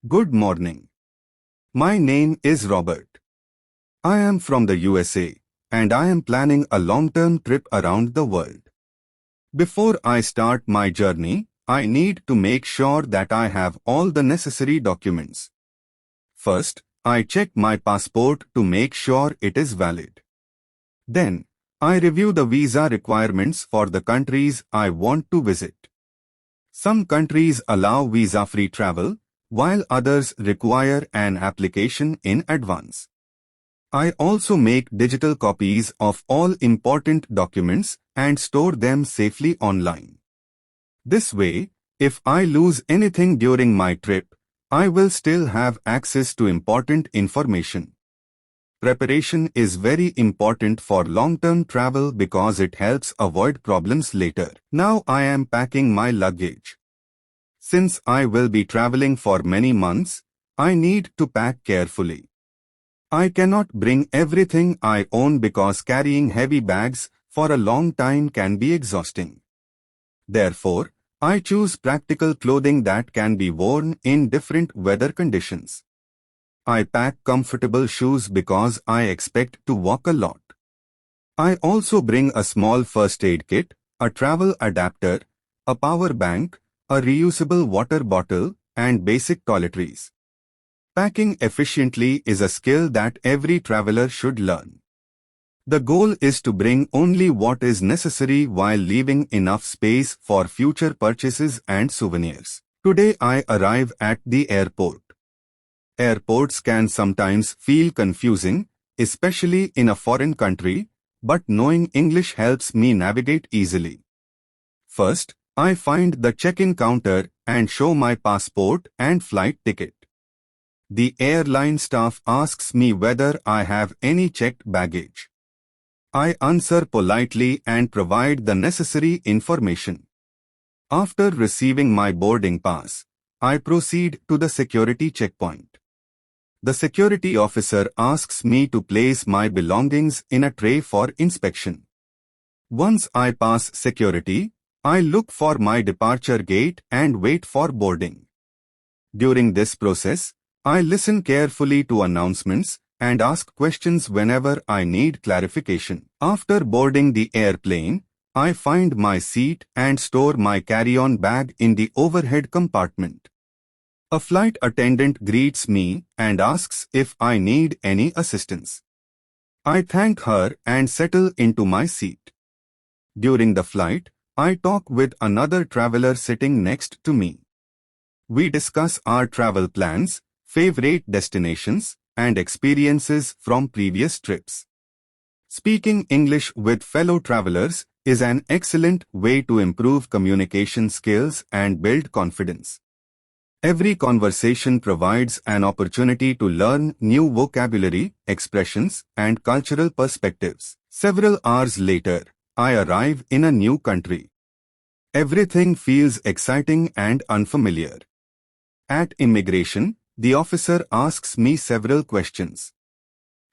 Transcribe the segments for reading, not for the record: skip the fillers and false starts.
Good morning. My name is Robert. I am from the USA, and I am planning a long-term trip around the world. Before I start my journey, I need to make sure that I have all the necessary documents. First, I check my passport to make sure it is valid. Then, I review the visa requirements for the countries I want to visit. Some countries allow visa-free travel, while others require an application in advance. I also make digital copies of all important documents and store them safely online. This way, if I lose anything during my trip, I will still have access to important information. Preparation is very important for long-term travel because it helps avoid problems later. Now I am packing my luggage. Since I will be traveling for many months, I need to pack carefully. I cannot bring everything I own because carrying heavy bags for a long time can be exhausting. Therefore, I choose practical clothing that can be worn in different weather conditions. I pack comfortable shoes because I expect to walk a lot. I also bring a small first aid kit, a travel adapter, a power bank, a reusable water bottle, and basic toiletries. Packing efficiently is a skill that every traveler should learn. The goal is to bring only what is necessary while leaving enough space for future purchases and souvenirs. Today I arrive at the airport. Airports can sometimes feel confusing, especially in a foreign country, but knowing English helps me navigate easily. First, I find the check-in counter and show my passport and flight ticket. The airline staff asks me whether I have any checked baggage. I answer politely and provide the necessary information. After receiving my boarding pass, I proceed to the security checkpoint. The security officer asks me to place my belongings in a tray for inspection. Once I pass security, I look for my departure gate and wait for boarding. During this process, I listen carefully to announcements and ask questions whenever I need clarification. After boarding the airplane, I find my seat and store my carry-on bag in the overhead compartment. A flight attendant greets me and asks if I need any assistance. I thank her and settle into my seat. During the flight, I talk with another traveler sitting next to me. We discuss our travel plans, favorite destinations, and experiences from previous trips. Speaking English with fellow travelers is an excellent way to improve communication skills and build confidence. Every conversation provides an opportunity to learn new vocabulary, expressions, and cultural perspectives. Several hours later, I arrive in a new country. Everything feels exciting and unfamiliar. At immigration, the officer asks me several questions.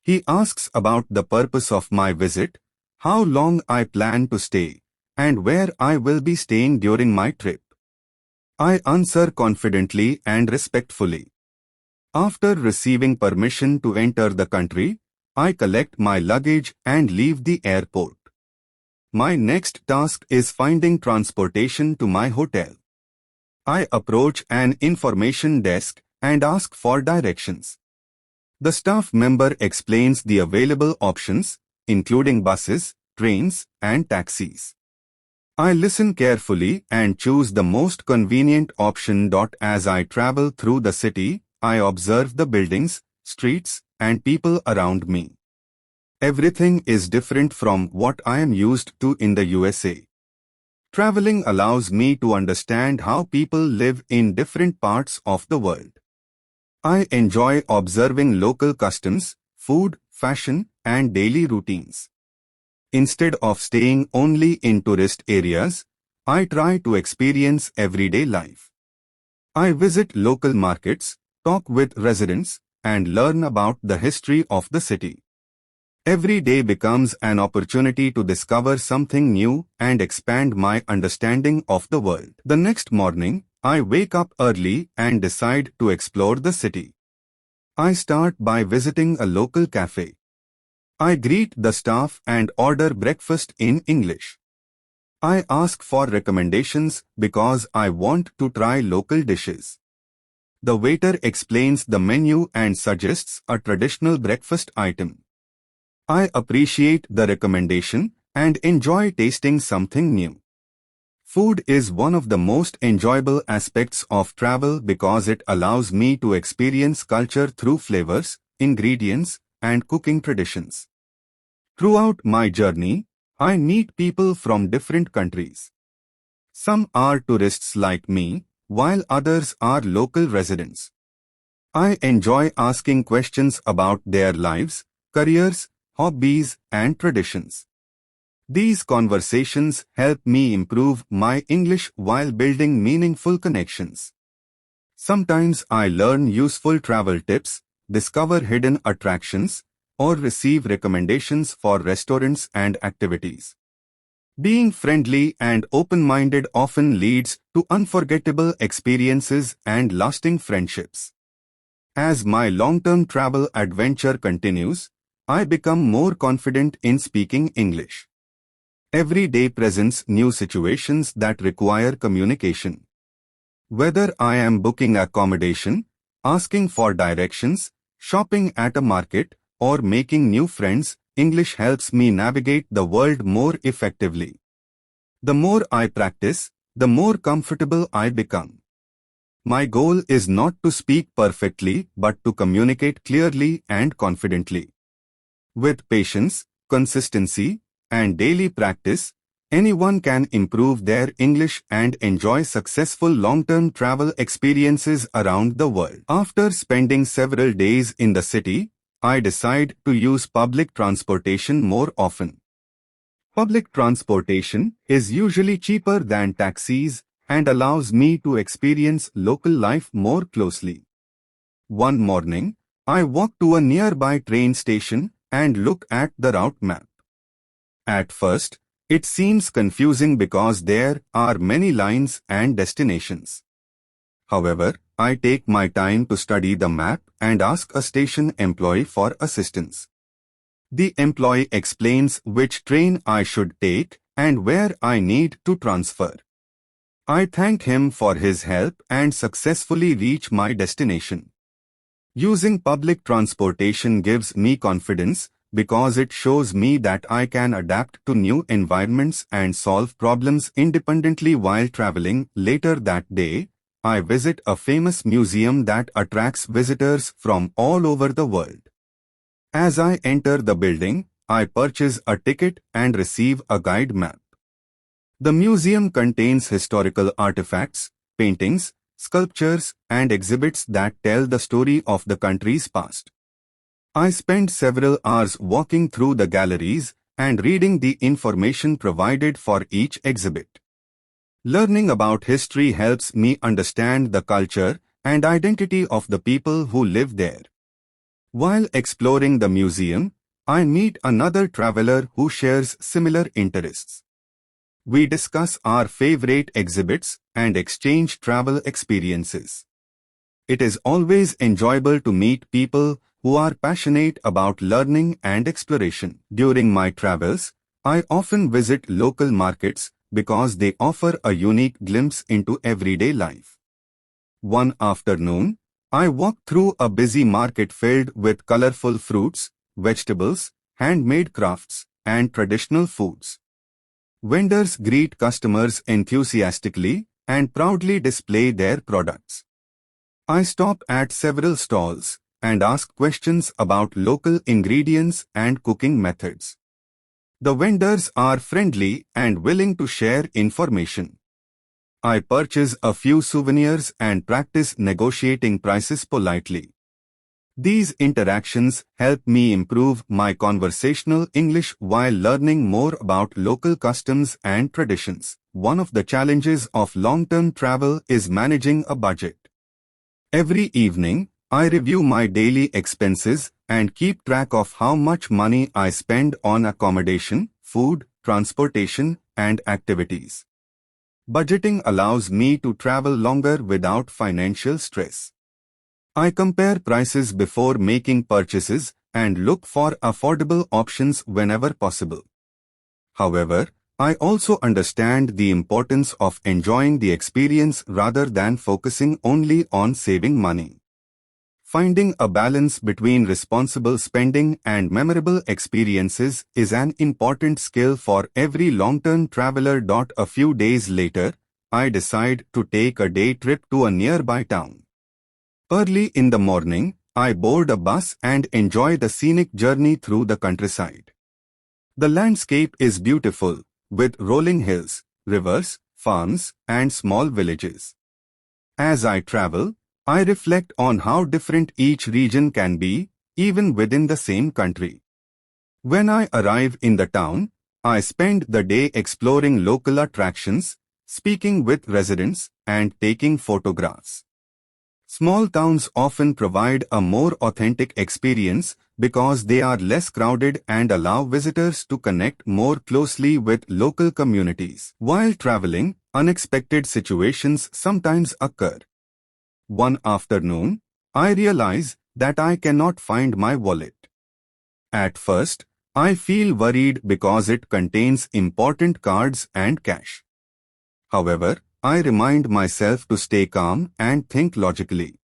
He asks about the purpose of my visit, how long I plan to stay, and where I will be staying during my trip. I answer confidently and respectfully. After receiving permission to enter the country, I collect my luggage and leave the airport. My next task is finding transportation to my hotel. I approach an information desk and ask for directions. The staff member explains the available options, including buses, trains, and taxis. I listen carefully and choose the most convenient option. As I travel through the city, I observe the buildings, streets, and people around me. Everything is different from what I am used to in the USA. Traveling allows me to understand how people live in different parts of the world. I enjoy observing local customs, food, fashion, and daily routines. Instead of staying only in tourist areas, I try to experience everyday life. I visit local markets, talk with residents, and learn about the history of the city. Every day becomes an opportunity to discover something new and expand my understanding of the world. The next morning, I wake up early and decide to explore the city. I start by visiting a local cafe. I greet the staff and order breakfast in English. I ask for recommendations because I want to try local dishes. The waiter explains the menu and suggests a traditional breakfast item. I appreciate the recommendation and enjoy tasting something new. Food is one of the most enjoyable aspects of travel because it allows me to experience culture through flavors, ingredients, and cooking traditions. Throughout my journey, I meet people from different countries. Some are tourists like me, while others are local residents. I enjoy asking questions about their lives, careers, hobbies, and traditions. These conversations help me improve my English while building meaningful connections. Sometimes I learn useful travel tips, discover hidden attractions, or receive recommendations for restaurants and activities. Being friendly and open-minded often leads to unforgettable experiences and lasting friendships. As my long-term travel adventure continues, I become more confident in speaking English. Every day presents new situations that require communication. Whether I am booking accommodation, asking for directions, shopping at a market, or making new friends, English helps me navigate the world more effectively. The more I practice, the more comfortable I become. My goal is not to speak perfectly but to communicate clearly and confidently. With patience, consistency, and daily practice, anyone can improve their English and enjoy successful long-term travel experiences around the world. After spending several days in the city, I decide to use public transportation more often. Public transportation is usually cheaper than taxis and allows me to experience local life more closely. One morning, I walk to a nearby train station and look at the route map. At first, it seems confusing because there are many lines and destinations. However, I take my time to study the map and ask a station employee for assistance. The employee explains which train I should take and where I need to transfer. I thank him for his help and successfully reach my destination. Using public transportation gives me confidence because it shows me that I can adapt to new environments and solve problems independently while traveling. Later that day, I visit a famous museum that attracts visitors from all over the world. As I enter the building, I purchase a ticket and receive a guide map. The museum contains historical artifacts, paintings, sculptures, and exhibits that tell the story of the country's past. I spend several hours walking through the galleries and reading the information provided for each exhibit. Learning about history helps me understand the culture and identity of the people who live there. While exploring the museum, I meet another traveler who shares similar interests. We discuss our favorite exhibits and exchange travel experiences. It is always enjoyable to meet people who are passionate about learning and exploration. During my travels, I often visit local markets because they offer a unique glimpse into everyday life. One afternoon, I walked through a busy market filled with colorful fruits, vegetables, handmade crafts, and traditional foods. Vendors greet customers enthusiastically and proudly display their products. I stop at several stalls and ask questions about local ingredients and cooking methods. The vendors are friendly and willing to share information. I purchase a few souvenirs and practice negotiating prices politely. These interactions help me improve my conversational English while learning more about local customs and traditions. One of the challenges of long-term travel is managing a budget. Every evening, I review my daily expenses and keep track of how much money I spend on accommodation, food, transportation, and activities. Budgeting allows me to travel longer without financial stress. I compare prices before making purchases and look for affordable options whenever possible. However, I also understand the importance of enjoying the experience rather than focusing only on saving money. Finding a balance between responsible spending and memorable experiences is an important skill for every long-term traveler. A few days later, I decide to take a day trip to a nearby town. Early in the morning, I board a bus and enjoy the scenic journey through the countryside. The landscape is beautiful, with rolling hills, rivers, farms, and small villages. As I travel, I reflect on how different each region can be, even within the same country. When I arrive in the town, I spend the day exploring local attractions, speaking with residents, and taking photographs. Small towns often provide a more authentic experience because they are less crowded and allow visitors to connect more closely with local communities. While traveling, unexpected situations sometimes occur. One afternoon, I realize that I cannot find my wallet. At first, I feel worried because it contains important cards and cash. However, I remind myself to stay calm and think logically.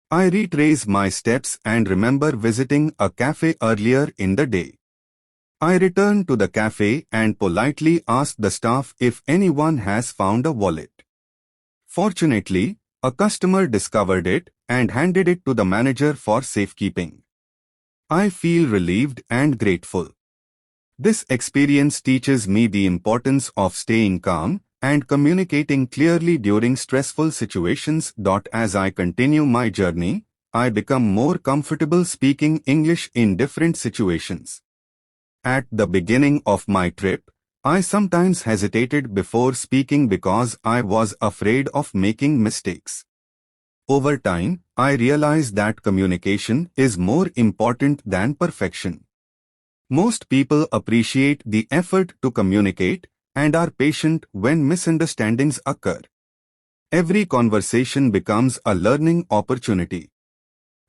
I retrace my steps and remember visiting a cafe earlier in the day. I return to the cafe and politely ask the staff if anyone has found a wallet. Fortunately, a customer discovered it and handed it to the manager for safekeeping. I feel relieved and grateful. This experience teaches me the importance of staying calm and communicating clearly during stressful situations. As I continue my journey, I become more comfortable speaking English in different situations. At the beginning of my trip, I sometimes hesitated before speaking because I was afraid of making mistakes. Over time, I realized that communication is more important than perfection. Most people appreciate the effort to communicate and are patient when misunderstandings occur. Every conversation becomes a learning opportunity.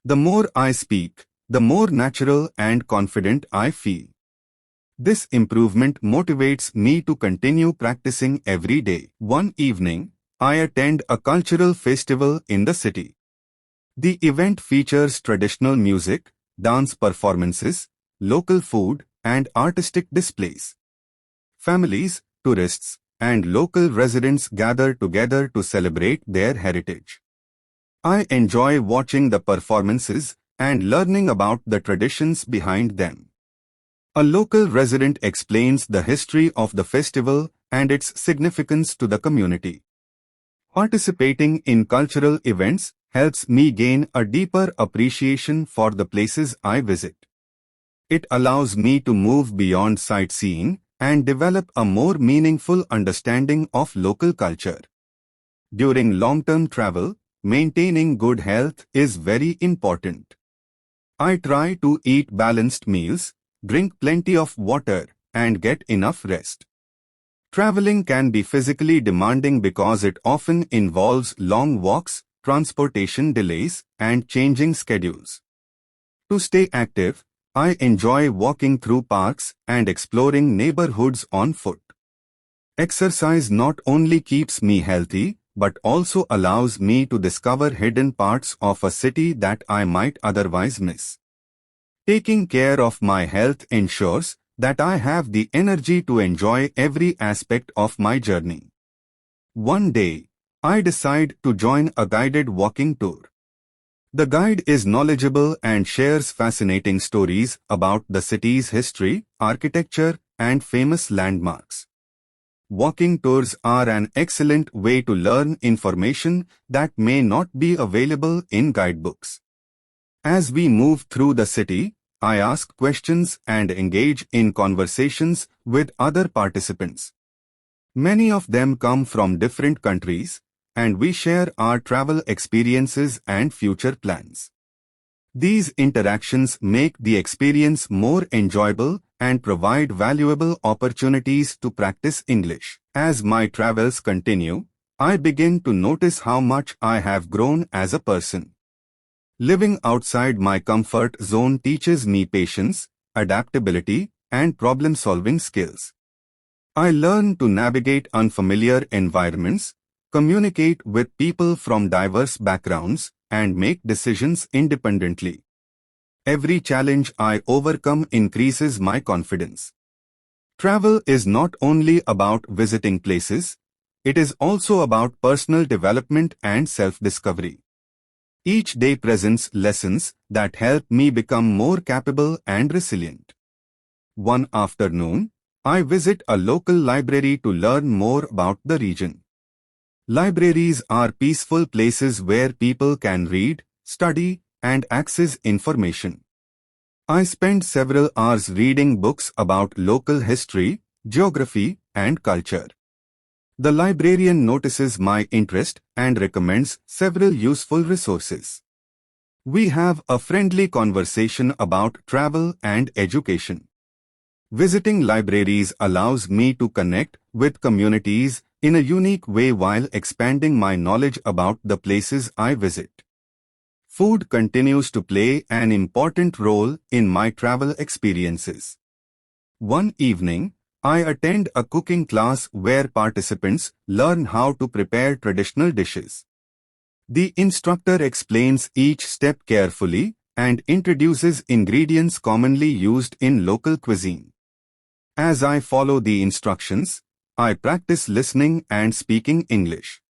The more I speak, the more natural and confident I feel. This improvement motivates me to continue practicing every day. One evening, I attend a cultural festival in the city. The event features traditional music, dance performances, local food, and artistic displays. Families, tourists, and local residents gather together to celebrate their heritage. I enjoy watching the performances and learning about the traditions behind them. A local resident explains the history of the festival and its significance to the community. Participating in cultural events helps me gain a deeper appreciation for the places I visit. It allows me to move beyond sightseeing and develop a more meaningful understanding of local culture. During long-term travel, maintaining good health is very important. I try to eat balanced meals, drink plenty of water, and get enough rest. Traveling can be physically demanding because it often involves long walks, transportation delays, and changing schedules. To stay active, I enjoy walking through parks and exploring neighborhoods on foot. Exercise not only keeps me healthy, but also allows me to discover hidden parts of a city that I might otherwise miss. Taking care of my health ensures that I have the energy to enjoy every aspect of my journey. One day, I decide to join a guided walking tour. The guide is knowledgeable and shares fascinating stories about the city's history, architecture, and famous landmarks. Walking tours are an excellent way to learn information that may not be available in guidebooks. As we move through the city, I ask questions and engage in conversations with other participants. Many of them come from different countries, and we share our travel experiences and future plans. These interactions make the experience more enjoyable and provide valuable opportunities to practice English. As my travels continue, I begin to notice how much I have grown as a person. Living outside my comfort zone teaches me patience, adaptability, and problem-solving skills. I learn to navigate unfamiliar environments, communicate with people from diverse backgrounds, and make decisions independently. Every challenge I overcome increases my confidence. Travel is not only about visiting places, it is also about personal development and self-discovery. Each day presents lessons that help me become more capable and resilient. One afternoon, I visit a local library to learn more about the region. Libraries are peaceful places where people can read, study, and access information. I spend several hours reading books about local history, geography, and culture. The librarian notices my interest and recommends several useful resources. We have a friendly conversation about travel and education. Visiting libraries allows me to connect with communities in a unique way while expanding my knowledge about the places I visit. Food continues to play an important role in my travel experiences. One evening, I attend a cooking class where participants learn how to prepare traditional dishes. The instructor explains each step carefully and introduces ingredients commonly used in local cuisine. As I follow the instructions, I practice listening and speaking English.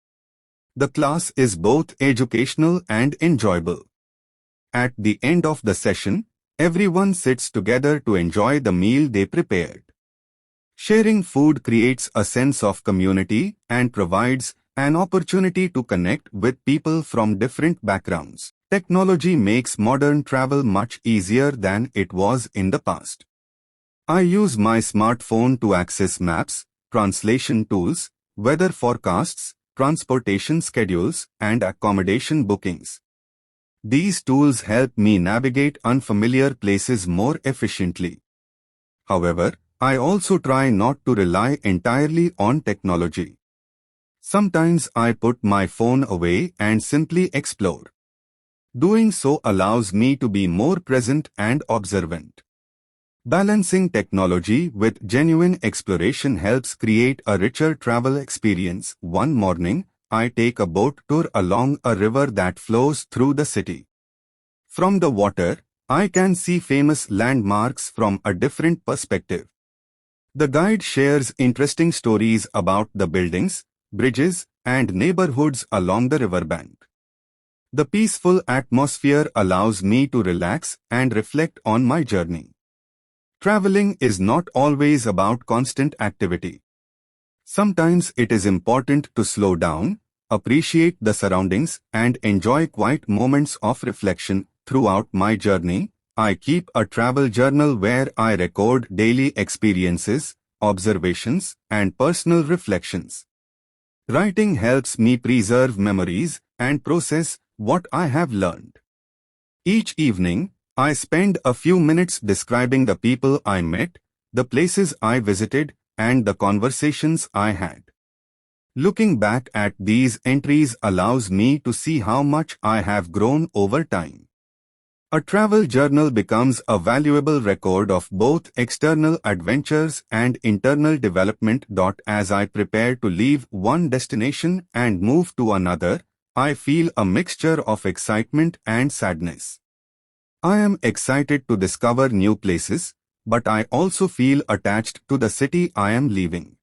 The class is both educational and enjoyable. At the end of the session, everyone sits together to enjoy the meal they prepared. Sharing food creates a sense of community and provides an opportunity to connect with people from different backgrounds. Technology makes modern travel much easier than it was in the past. I use my smartphone to access maps, translation tools, weather forecasts, transportation schedules, and accommodation bookings. These tools help me navigate unfamiliar places more efficiently. However, I also try not to rely entirely on technology. Sometimes I put my phone away and simply explore. Doing so allows me to be more present and observant. Balancing technology with genuine exploration helps create a richer travel experience. One morning, I take a boat tour along a river that flows through the city. From the water, I can see famous landmarks from a different perspective. The guide shares interesting stories about the buildings, bridges, and neighborhoods along the riverbank. The peaceful atmosphere allows me to relax and reflect on my journey. Traveling is not always about constant activity. Sometimes it is important to slow down, appreciate the surroundings, and enjoy quiet moments of reflection. Throughout my journey, I keep a travel journal where I record daily experiences, observations, and personal reflections. Writing helps me preserve memories and process what I have learned. Each evening, I spend a few minutes describing the people I met, the places I visited, and the conversations I had. Looking back at these entries allows me to see how much I have grown over time. A travel journal becomes a valuable record of both external adventures and internal development. As I prepare to leave one destination and move to another, I feel a mixture of excitement and sadness. I am excited to discover new places, but I also feel attached to the city I am leaving.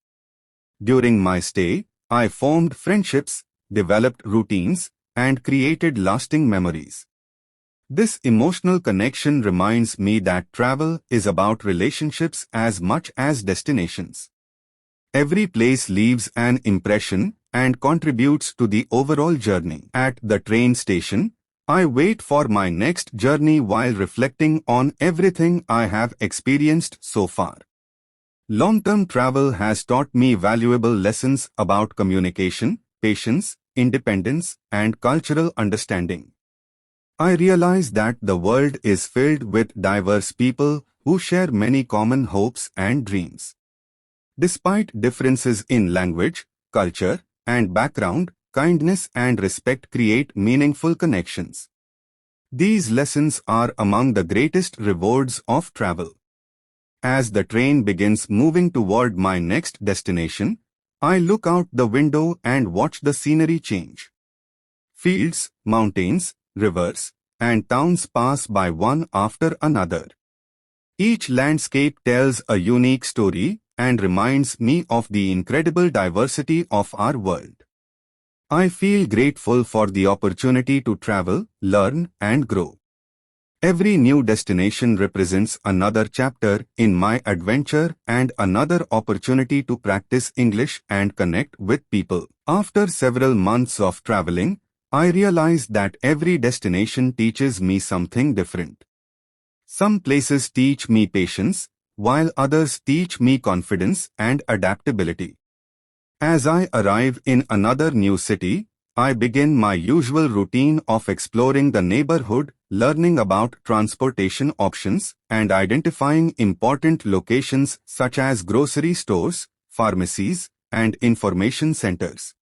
During my stay, I formed friendships, developed routines, and created lasting memories. This emotional connection reminds me that travel is about relationships as much as destinations. Every place leaves an impression and contributes to the overall journey. At the train station, I wait for my next journey while reflecting on everything I have experienced so far. Long-term travel has taught me valuable lessons about communication, patience, independence, and cultural understanding. I realize that the world is filled with diverse people who share many common hopes and dreams. Despite differences in language, culture, and background, kindness and respect create meaningful connections. These lessons are among the greatest rewards of travel. As the train begins moving toward my next destination, I look out the window and watch the scenery change. Fields, mountains, rivers, and towns pass by one after another. Each landscape tells a unique story and reminds me of the incredible diversity of our world. I feel grateful for the opportunity to travel, learn, and grow. Every new destination represents another chapter in my adventure and another opportunity to practice English and connect with people. After several months of traveling, I realize that every destination teaches me something different. Some places teach me patience, while others teach me confidence and adaptability. As I arrive in another new city, I begin my usual routine of exploring the neighborhood, learning about transportation options, and identifying important locations such as grocery stores, pharmacies, and information centers.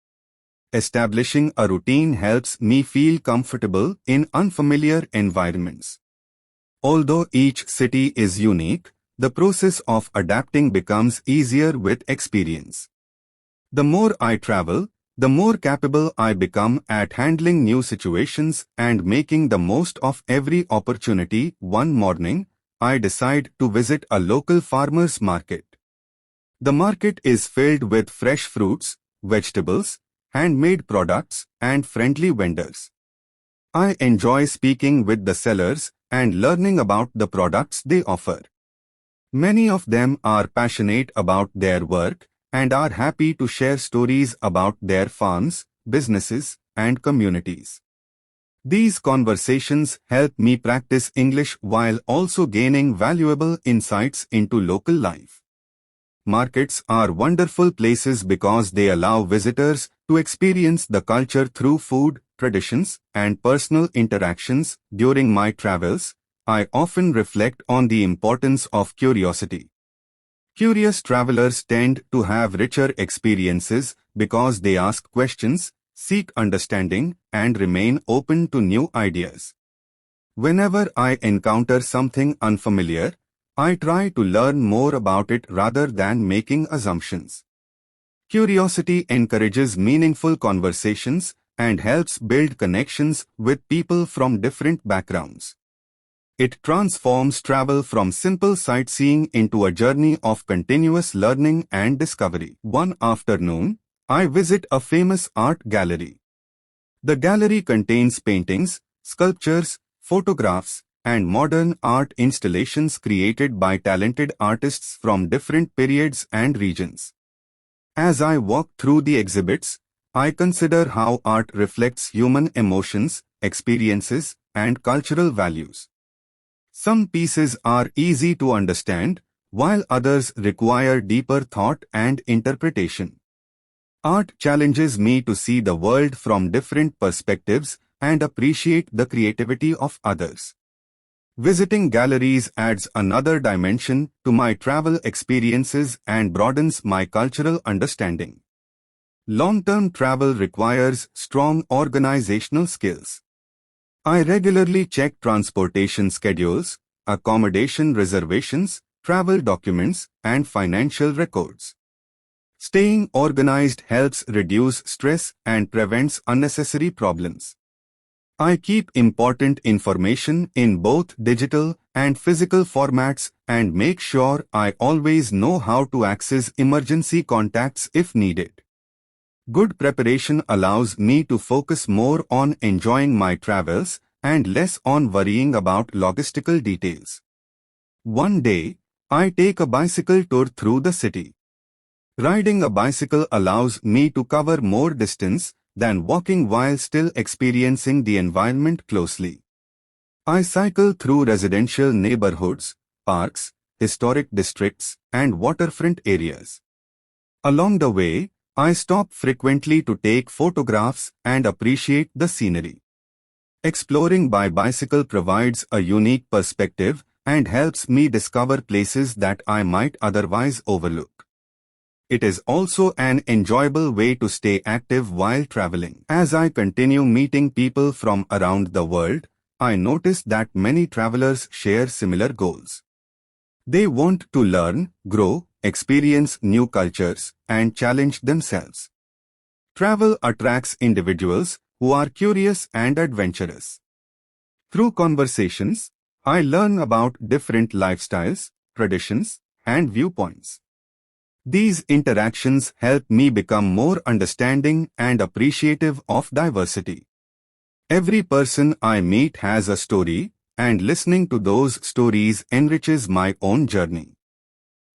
Establishing a routine helps me feel comfortable in unfamiliar environments. Although each city is unique, the process of adapting becomes easier with experience. The more I travel, the more capable I become at handling new situations and making the most of every opportunity. One morning, I decide to visit a local farmer's market. The market is filled with fresh fruits, vegetables, handmade products, and friendly vendors. I enjoy speaking with the sellers and learning about the products they offer. Many of them are passionate about their work and are happy to share stories about their farms, businesses, and communities. These conversations help me practice English while also gaining valuable insights into local life. Markets are wonderful places because they allow visitors to experience the culture through food, traditions, and personal interactions. During my travels, I often reflect on the importance of curiosity. Curious travelers tend to have richer experiences because they ask questions, seek understanding, and remain open to new ideas. Whenever I encounter something unfamiliar, I try to learn more about it rather than making assumptions. Curiosity encourages meaningful conversations and helps build connections with people from different backgrounds. It transforms travel from simple sightseeing into a journey of continuous learning and discovery. One afternoon, I visit a famous art gallery. The gallery contains paintings, sculptures, photographs, and modern art installations created by talented artists from different periods and regions. As I walk through the exhibits, I consider how art reflects human emotions, experiences, and cultural values. Some pieces are easy to understand, while others require deeper thought and interpretation. Art challenges me to see the world from different perspectives and appreciate the creativity of others. Visiting galleries adds another dimension to my travel experiences and broadens my cultural understanding. Long-term travel requires strong organizational skills. I regularly check transportation schedules, accommodation reservations, travel documents, and financial records. Staying organized helps reduce stress and prevents unnecessary problems. I keep important information in both digital and physical formats and make sure I always know how to access emergency contacts if needed. Good preparation allows me to focus more on enjoying my travels and less on worrying about logistical details. One day, I take a bicycle tour through the city. Riding a bicycle allows me to cover more distance than walking while still experiencing the environment closely. I cycle through residential neighborhoods, parks, historic districts, and waterfront areas. Along the way, I stop frequently to take photographs and appreciate the scenery. Exploring by bicycle provides a unique perspective and helps me discover places that I might otherwise overlook. it is also an enjoyable way to stay active while traveling. As I continue meeting people from around the world, I notice that many travelers share similar goals. They want to learn, grow, experience new cultures, and challenge themselves. Travel attracts individuals who are curious and adventurous. Through conversations, I learn about different lifestyles, traditions, and viewpoints. These interactions help me become more understanding and appreciative of diversity. Every person I meet has a story, and listening to those stories enriches my own journey.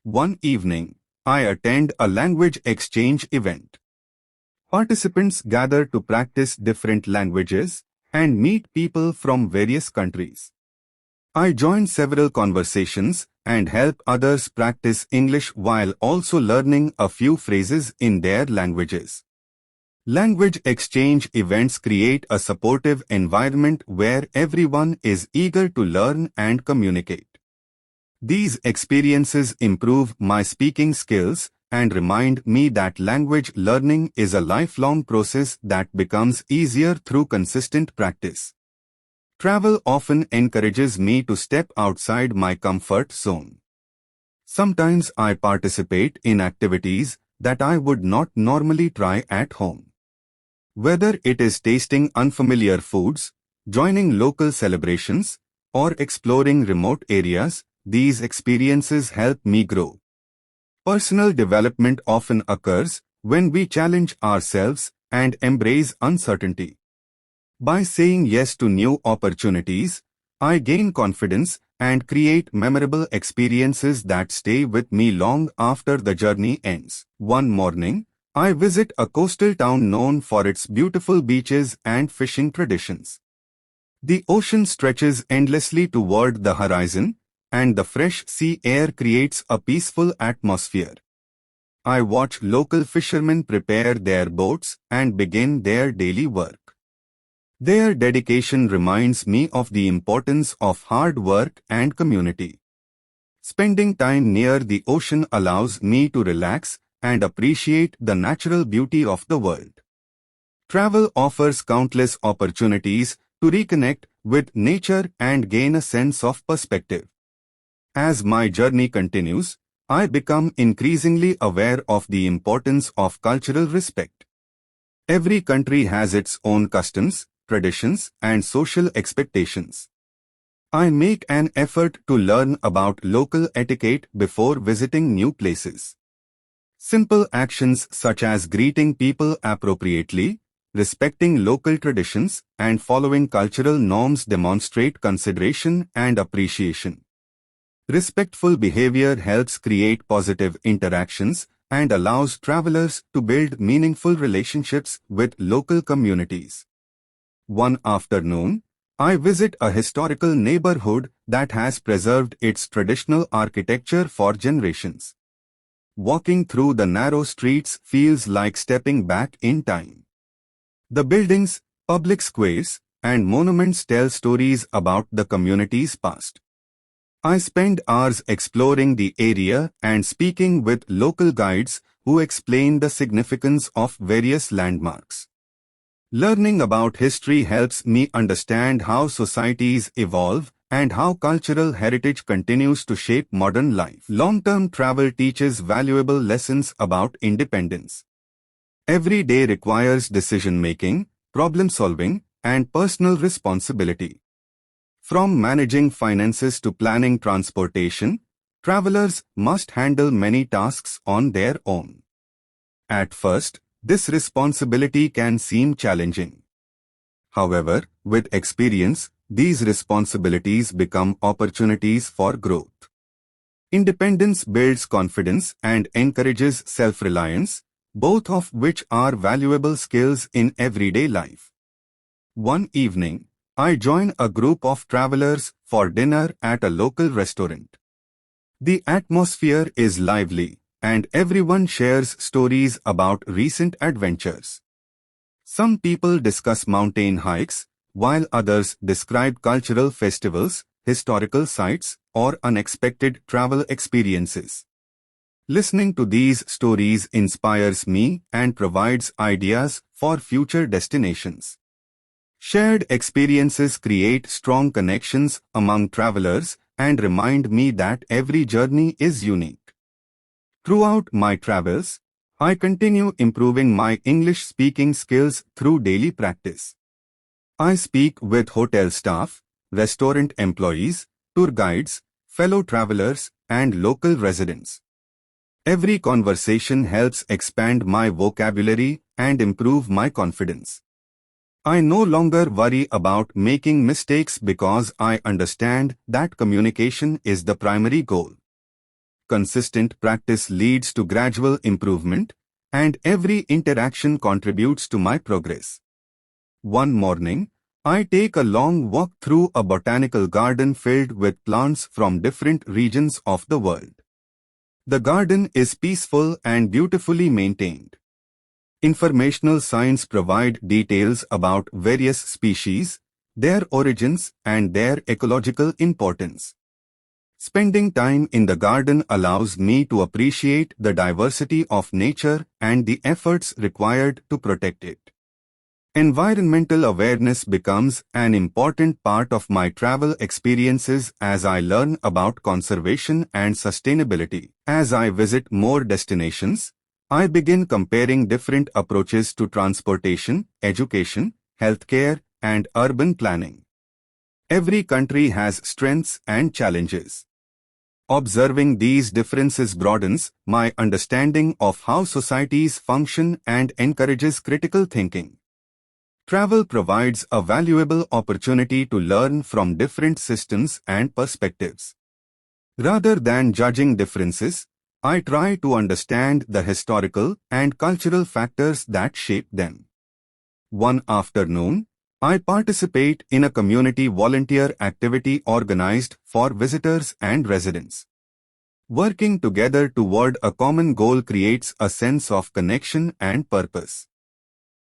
One evening, I attend a language exchange event. Participants gather to practice different languages and meet people from various countries. I join several conversations and help others practice English while also learning a few phrases in their languages. Language exchange events create a supportive environment where everyone is eager to learn and communicate. These experiences improve my speaking skills and remind me that language learning is a lifelong process that becomes easier through consistent practice. Travel often encourages me to step outside my comfort zone. Sometimes I participate in activities that I would not normally try at home. Whether it is tasting unfamiliar foods, joining local celebrations, or exploring remote areas, these experiences help me grow. Personal development often occurs when we challenge ourselves and embrace uncertainty. By saying yes to new opportunities, I gain confidence and create memorable experiences that stay with me long after the journey ends. One morning, I visit a coastal town known for its beautiful beaches and fishing traditions. The ocean stretches endlessly toward the horizon, and the fresh sea air creates a peaceful atmosphere. I watch local fishermen prepare their boats and begin their daily work. Their dedication reminds me of the importance of hard work and community. Spending time near the ocean allows me to relax and appreciate the natural beauty of the world. Travel offers countless opportunities to reconnect with nature and gain a sense of perspective. As my journey continues, I become increasingly aware of the importance of cultural respect. Every country has its own customs, traditions, and social expectations. I make an effort to learn about local etiquette before visiting new places. Simple actions such as greeting people appropriately, respecting local traditions, and following cultural norms demonstrate consideration and appreciation. Respectful behavior helps create positive interactions and allows travelers to build meaningful relationships with local communities. One afternoon, I visit a historical neighborhood that has preserved its traditional architecture for generations. Walking through the narrow streets feels like stepping back in time. The buildings, public squares, and monuments tell stories about the community's past. I spend hours exploring the area and speaking with local guides who explain the significance of various landmarks. Learning about history helps me understand how societies evolve and how cultural heritage continues to shape modern life. Long-term travel teaches valuable lessons about independence. Every day requires decision-making, problem-solving, and personal responsibility. From managing finances to planning transportation, travelers must handle many tasks on their own. At first, this responsibility can seem challenging. However, with experience, these responsibilities become opportunities for growth. Independence builds confidence and encourages self-reliance, both of which are valuable skills in everyday life. One evening, I join a group of travelers for dinner at a local restaurant. The atmosphere is lively, and everyone shares stories about recent adventures. Some people discuss mountain hikes, while others describe cultural festivals, historical sites, or unexpected travel experiences. Listening to these stories inspires me and provides ideas for future destinations. Shared experiences create strong connections among travelers and remind me that every journey is unique. Throughout my travels, I continue improving my English speaking skills through daily practice. I speak with hotel staff, restaurant employees, tour guides, fellow travelers, and local residents. Every conversation helps expand my vocabulary and improve my confidence. I no longer worry about making mistakes because I understand that communication is the primary goal. Consistent practice leads to gradual improvement, and every interaction contributes to my progress. One morning, I take a long walk through a botanical garden filled with plants from different regions of the world. The garden is peaceful and beautifully maintained. Informational signs provide details about various species, their origins, and their ecological importance. Spending time in the garden allows me to appreciate the diversity of nature and the efforts required to protect it. Environmental awareness becomes an important part of my travel experiences as I learn about conservation and sustainability. As I visit more destinations, I begin comparing different approaches to transportation, education, healthcare, and urban planning. Every country has strengths and challenges. Observing these differences broadens my understanding of how societies function and encourages critical thinking. Travel provides a valuable opportunity to learn from different systems and perspectives. Rather than judging differences, I try to understand the historical and cultural factors that shape them. One afternoon, I participate in a community volunteer activity organized for visitors and residents. Working together toward a common goal creates a sense of connection and purpose.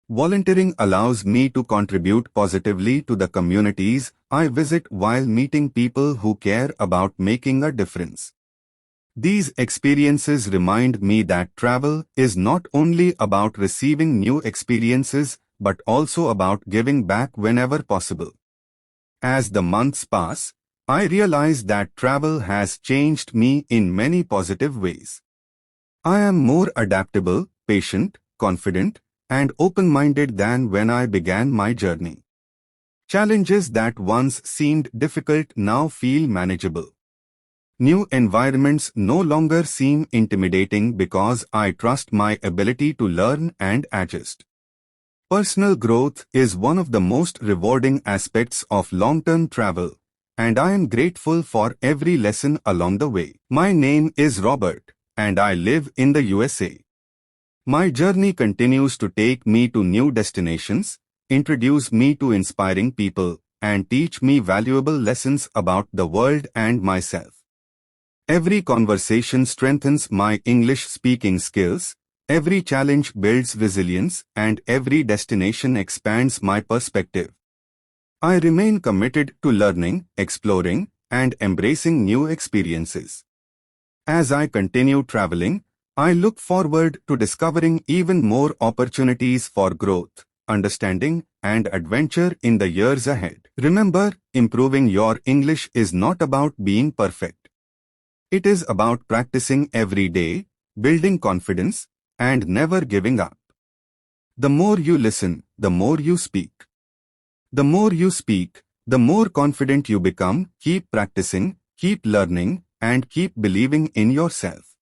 Volunteering allows me to contribute positively to the communities I visit while meeting people who care about making a difference. These experiences remind me that travel is not only about receiving new experiences but also about giving back whenever possible. As the months pass, I realize that travel has changed me in many positive ways. I am more adaptable, patient, confident, and open-minded than when I began my journey. Challenges that once seemed difficult now feel manageable. New environments no longer seem intimidating because I trust my ability to learn and adjust. Personal growth is one of the most rewarding aspects of long-term travel, and I am grateful for every lesson along the way. My name is Robert, and I live in the USA. My journey continues to take me to new destinations, introduce me to inspiring people, and teach me valuable lessons about the world and myself. Every conversation strengthens my English speaking skills, every challenge builds resilience, and every destination expands my perspective. I remain committed to learning, exploring, and embracing new experiences. As I continue traveling, I look forward to discovering even more opportunities for growth, understanding, and adventure in the years ahead. Remember, improving your English is not about being perfect. It is about practicing every day, building confidence, and never giving up. The more you listen, the more you speak. The more you speak, the more confident you become. Keep practicing, keep learning, and keep believing in yourself.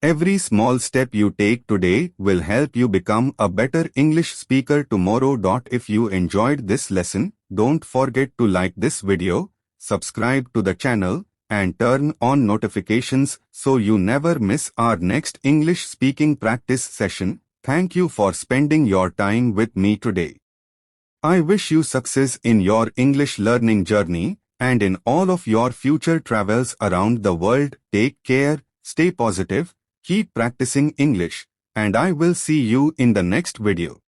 Every small step you take today will help you become a better English speaker tomorrow. If you enjoyed this lesson, don't forget to like this video, subscribe to the channel, and turn on notifications so you never miss our next English speaking practice session. Thank you for spending your time with me today. I wish you success in your English learning journey and in all of your future travels around the world. Take care, stay positive, keep practicing English, and I will see you in the next video.